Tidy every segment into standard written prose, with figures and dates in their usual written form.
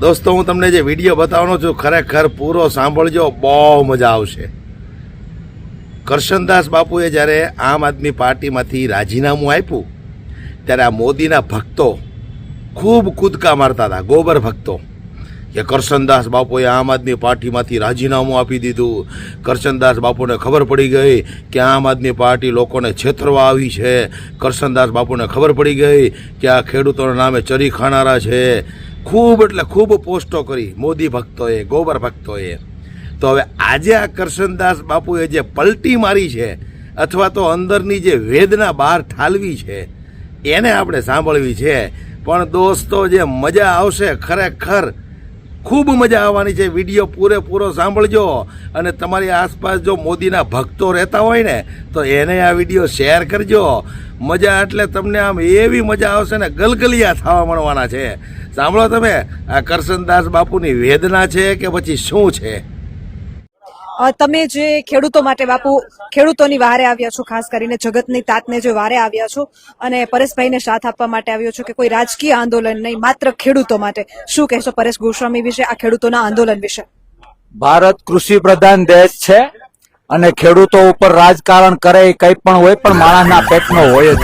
દોસ્તો, હું તમને જે વિડીયો બતાવવાનો છું ખરેખર પૂરો સાંભળજો, બહુ મજા આવશે. કરશનદાસ બાપુએ જ્યારે આમ આદમી પાર્ટીમાંથી રાજીનામું આપ્યું ત્યારે આ મોદીના ભક્તો ખૂબ કૂદકા મારતા હતા, ગોબર ભક્તો, કે કરશનદાસ બાપુએ આમ આદમી પાર્ટીમાંથી રાજીનામું આપી દીધું. કરશનદાસ બાપુને ખબર પડી ગઈ કે આમ આદમી પાર્ટી લોકોને છેતરવા આવી છે. કરશનદાસ બાપુને ખબર પડી ગઈ કે આ ખેડૂતોના નામે ચરી ખાનારા છે. ખૂબ એટલે ખૂબ પોસ્ટો કરી મોદી ભક્તોએ, ગોબર ભક્તોએ. તો હવે આજે આ કરશનદાસ બાપુએ જે પલટી મારી છે અથવા તો અંદરની જે વેદના બહાર ઠાલવી છે એને આપણે સાંભળવી છે. પણ દોસ્તો, જે મજા આવશે ખરેખર ખૂબ મજા આવવાની છે. વિડીયો પૂરેપૂરો સાંભળજો અને તમારી આસપાસ જો મોદીના ભક્તો રહેતા હોય ને તો એને આ વિડીયો શેર કરજો. મજા એટલે તમને આમ એવી મજા આવશે ને ગલગલિયા થવા મળવાના છે. સાંભળો તમે, આ કરશનદાસ બાપુની વેદના છે કે પછી શું છે. તમે જે ખેડૂતો માટે બાપુ ખેડૂતોની વારે આવ્યા છો, ખાસ કરીને જગતની તાતને જે વારે આવ્યા છો અને પરેશભાઈને સાથ આપવા માટે આવ્યો છો કે કોઈ રાજકીય આંદોલન નહીં, માત્ર ખેડૂતો માટે, શું કહેશો પરેશ ગોસ્વામી વિશે, આ ખેડૂતોના આંદોલન વિશે? ભારત કૃષિ પ્રધાન દેશ છે અને ખેડૂતો ઉપર રાજકારણ કરે કઈ પણ હોય, પણ માણસના પેટનો હોય જ.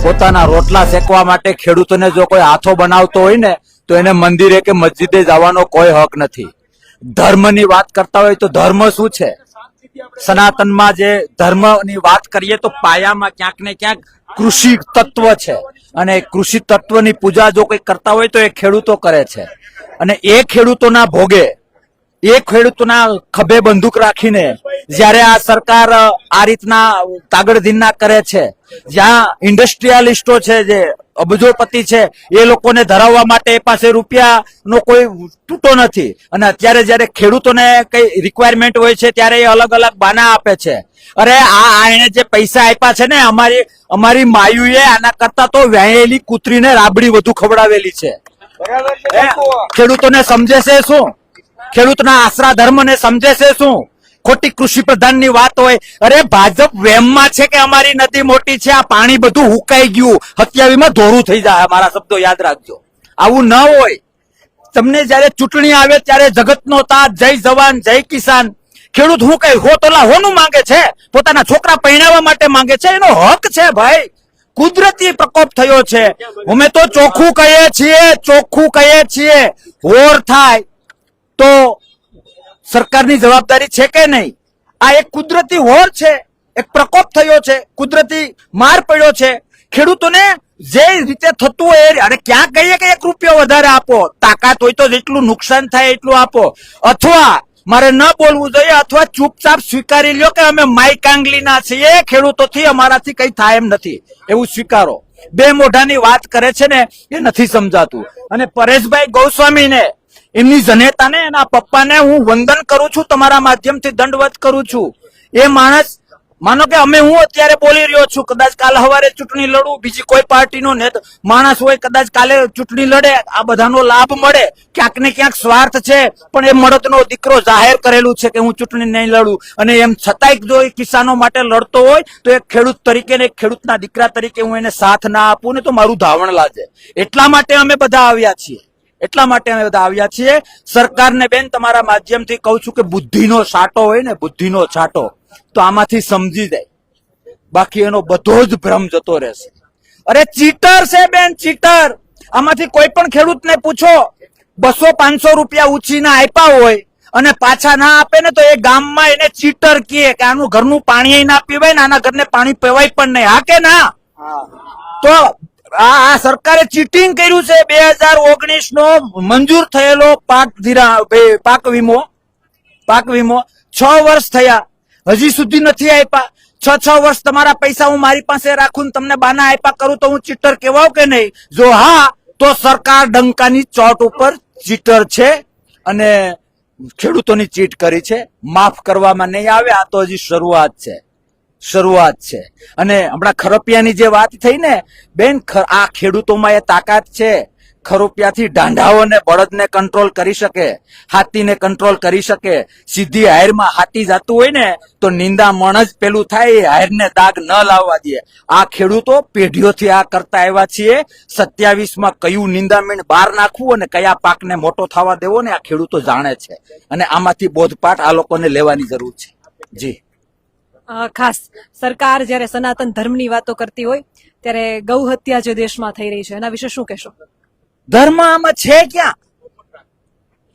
પોતાના રોટલા શેકવા માટે ખેડૂતોને જો કોઈ હાથો બનાવતો હોય ને તો એને મંદિરે કે મસ્જિદે જવાનો કોઈ હક નથી. ધર્મની વાત કરતા હોય તો ધર્મ શું છે? સનાતનમાં જે ધર્મની વાત કરીએ તો પાયામાં ક્યાંક ને ક્યાંક કૃષિ તત્વ છે અને કૃષિ તત્વની પૂજા જો કોઈ કરતા હોય તો એ ખેડૂતો કરે છે. અને એ ખેડૂતોના ભોગે, એ ખેડૂતોના ખભે બંદૂક રાખીને જ્યારે આ સરકાર આ રીતના તાગડધીના કરે છે, જ્યાં ઇન્ડસ્ટ્રીયાલિસ્ટો છે, જે અબજોપતિ છે, એ લોકોને ધરાવવા માટે એ પાસે રૂપિયાનો કોઈ તૂટો નથી. અને અત્યારે જયારે ખેડૂતોને કઈ રિક્વાયરમેન્ટ હોય છે ત્યારે એ અલગ અલગ બાના આપે છે. અરે આ એને જે પૈસા આપ્યા છે ને, અમારી માયુએ આના કરતા તો વ્યાયેલી કૂતરીને રાબડી વધુ ખવડાવેલી છે. ખેડૂતોને સમજે છે શું? ખેડૂતના આશરા ધર્મને સમજે છે શું? ખોટી કૃષિ પ્રધાનની વાત હોય. અરે ભાજપ વેમમાં છે કે અમારી નદી મોટી છે, આ પાણી બધું હુકાઈ ગયું, 27માં ધોરું થઈ જાય. મારા શબ્દો યાદ રાખજો. આવું ન હોય. તમને જયારે ચૂંટણી આવે ત્યારે જગતનો તાત, જય જવાન જય કિસાન. ખેડૂત હું કઈ હો તોલા હોનું માંગે છે? પોતાના છોકરા પરણાવવા માટે માંગે છે, એનો હક છે ભાઈ. કુદરતી પ્રકોપ થયો છે. અમે તો ચોખ્ખું કહીએ છીએ, હોર થાય તો સરકારની જવાબદારી છે કે નહીં? આ એક કુદરતી હોર છે, એક પ્રકોપ થયો છે, કુદરતી માર પડ્યો છે. ખેડૂતોને જે રીતે થતું હોય, અરે ક્યાં કહીએ કે 1 રૂપિયો વધારે આપો, તાકાત હોય તો જેટલું નુકસાન થાય એટલું આપો, અથવા મારે ન બોલવું જોઈએ, અથવા ચૂપચાપ સ્વીકારી લ્યો કે અમે માઈ કાંગલીના છીએ, ખેડૂતોથી અમારાથી કઈ થાય એમ નથી, એવું સ્વીકારો. બે મોઢાની વાત કરે છે ને, એ નથી સમજાતું. અને પરેશભાઈ ગોસ્વામીને, એમની જનેતાને, એના પપ્પાને હું વંદન કરું છું, તમારા માધ્યમથી દંડવત કરું છું. એ માણસ, માનો કે હું અત્યારે બોલી રહ્યો છું, કદાચ કાલે સવારે ચૂંટણી લડું, બીજી કોઈ પાર્ટીનો માણસ હોય કદાચ કાલે ચૂંટણી લડે, આ બધાનો લાભ મળે. ક્યાંક ને ક્યાંક સ્વાર્થ છે, પણ એ મળદનો દીકરો જાહેર કરેલું છે કે હું ચૂંટણી નહીં લડું. અને એમ છતાંય જો એ કિસાનો માટે લડતો હોય તો એક ખેડૂત તરીકે ને એક ખેડૂતના દીકરા તરીકે હું એને સાથ ના આપું ને તો મારું ધાવણ લાગે. એટલા માટે અમે બધા આવ્યા છીએ. સરકારને બેન તમારા માધ્યમથી કહું છું કે બુદ્ધિનો છાંટો હોય ને, બુદ્ધિનો છાંટો, તો આમાંથી સમજી જાય, બાકી એનો બધો જ ભ્રમ જતો રહેશે. અરે ચીટર છે બેન, ચીટર. આમાંથી કોઈ પણ ખેડૂતને પૂછો, 200-500 રૂપિયા ઉછીના આપ્યા હોય અને પાછા ના આપે ને તો એ ગામમાં એને ચીટર કહે કે આનું ઘરનું પાણી ના પીવાય ને, આના ઘરને પાણી પીવાય પણ નહીં. હા કે ના? તો આ સરકારે ચીટિંગ કર્યું છે. 2019 નો મંજૂર થયેલો પાક વીમો 6 વર્ષ થયા, હજી સુધી નથી આપ્યા. 6 વર્ષ તમારા પૈસા હું મારી પાસે રાખું ને તમને બાના આપ્યા કરું તો હું ચીટર કહેવાઉં કે નહીં? જો હા, તો સરકાર ડંકાની ચોટ ઉપર ચીટર છે અને ખેડૂતોની ચીટ કરી છે. માફ કરવામાં નહીં આવે. આ તો હજી શરૂઆત છે. અને હમણાં ખરપિયાની જે વાત થઈ ને બેન, આ ખેડૂતોમાં એ તાકાત છે ખરોપિયાથી ઢાંઢાઓને બળદને કંટ્રોલ કરી શકે, હાથીને કંટ્રોલ કરી શકે. સીધી હાયરમાં હાથી જાતું હોય ને તો નિંદામણ જ પેલું થાય, એ હાયરને દાગ ન લાવવા દે. આ ખેડૂતો પેઢીઓથી આ કરતા આવ્યા છીએ. 27માં કયું નિંદામણ બહાર નાખવું અને કયા પાકને મોટો થવા દેવો ને આ ખેડૂતો જાણે છે, અને આમાંથી બોધપાઠ આ લોકોને લેવાની જરૂર છે. જી. ખાસ સરકાર જ્યારે સનાતન ધર્મની વાતો કરતી હોય ત્યારે ગૌ હત્યા જે દેશમાં થઈ રહી છે એના વિશે શું કહેશો? ધર્મ આમાં છે ક્યાં?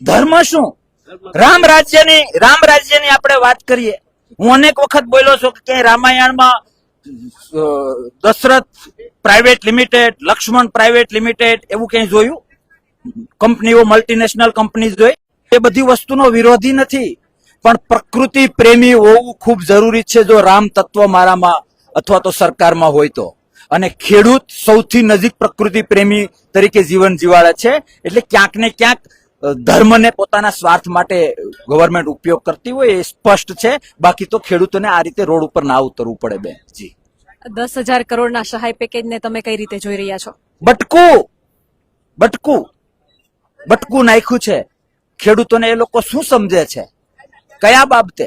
ધર્મ શું? રામ રાજ્યની આપણે વાત કરીએ. હું અનેક વખત બોલ્યો છું કે ક્યાંય રામાયણમાં Dasharath private limited, Lakshman private limited એવું ક્યાંય જોયું? કંપનીઓ, મલ્ટીનેશનલ કંપની જોઈ? એ બધી વસ્તુનો વિરોધી નથી, પણ પ્રકૃતિ પ્રેમી હોવું ખૂબ જરૂરી છે જો રામ તત્વ મારામાં અથવા તો સરકારમાં હોય તો. અને ખેડૂત સૌથી નજીક પ્રકૃતિ પ્રેમી તરીકે જીવન જીવાડે છે. એટલે ક્યાંક ને ક્યાંક ધર્મને પોતાના સ્વાર્થ માટે ગવર્મેન્ટ ઉપયોગ કરતી હોય એ સ્પષ્ટ છે. બાકી તો ખેડૂતોને આ રીતે રોડ ઉપર ના ઉતરવું પડે. બેન જી. 10,000 કરોડના સહાય પેકેજને તમે કઈ રીતે જોઈ રહ્યા છો? બટકું નાખ્યું છે. ખેડૂતોને એ લોકો શું સમજે છે? કયા બાબતે?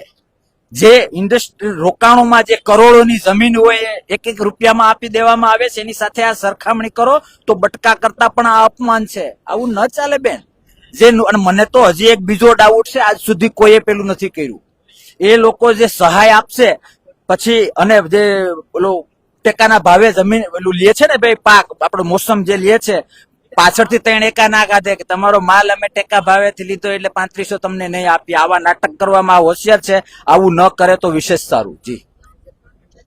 જે ઇન્ડસ્ટ્રી રોકાણોમાં જે કરોડોની જમીન હોય એ 1-1 રૂપિયામાં આપી દેવામાં આવે છે, એની સાથે આ સરખામણી કરો તો બટકા કરતા પણ આ અપમાન છે. આવું ન ચાલે બેન. અને મને તો હજી એક બીજો ડાઉટ છે, આજ સુધી કોઈએ પેલું નથી કર્યું. એ લોકો જે સહાય આપશે પછી અને જે પેલો ટેકાના ભાવે જમીન પેલું લે છે ને ભાઈ, પાક આપણો મોસમ જે લે છે, પાછળથી 3 એકા ના કાઢે કે તમારો માલ અમે ટેકા ભાવેથી લીધો એટલે 3500 તમને નહીં આપીએ. આવા નાટક કરવામાં હોશિયાર છે. આવું ન કરે તો વિશેષ સારું. જી.